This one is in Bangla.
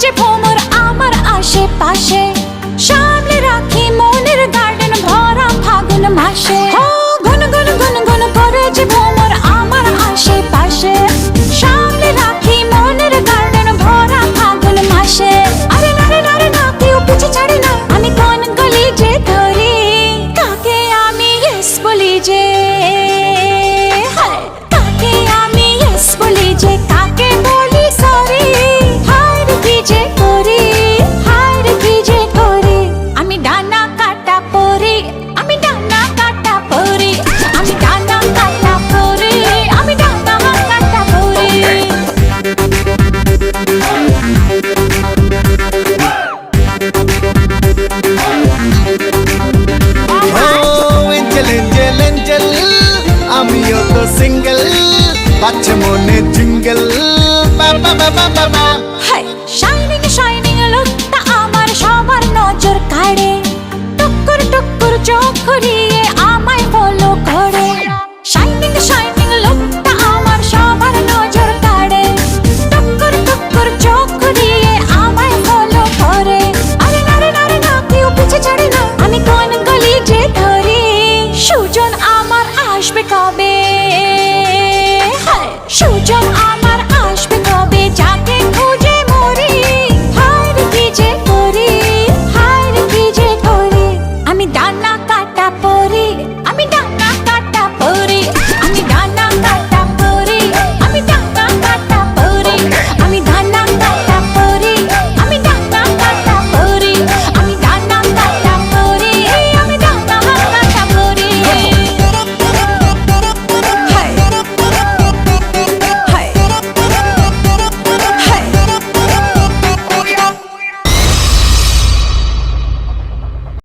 যে ভ্রমর আমার আশেপাশে, সামনে রাখি মনের গার্ডেন ভরা ফাগুন মাসে। গুন গুন গুন গুন করে যে ভ্রমর আমার আশেপাশে, সামনে রাখি মনের গার্ডেন ভরা ফাগুন মাসে। আরে না রে না রে না, কেউ পিছে ছাড়ে না, আমি কোন গলি যে ধরি, কাকে আমি ইয়েস বলি যে, কাকে আমি ইয়েস বলি যে, কাকে বলি সরি। হায় রে কি যে করি, হায় রে কি যে করি, আমি ডানা কাটা পরি, আমি ডানা কাটা পরি, আমি ডানা কাটা পরি, আমি ডানা কাটা পরি। এঞ্জেল এঞ্জেল এঞ্জেল, আমিও তো সিঙ্গেল, বাচ্চা মনে জিঙ্গেল, বাবা বাবা বাবা।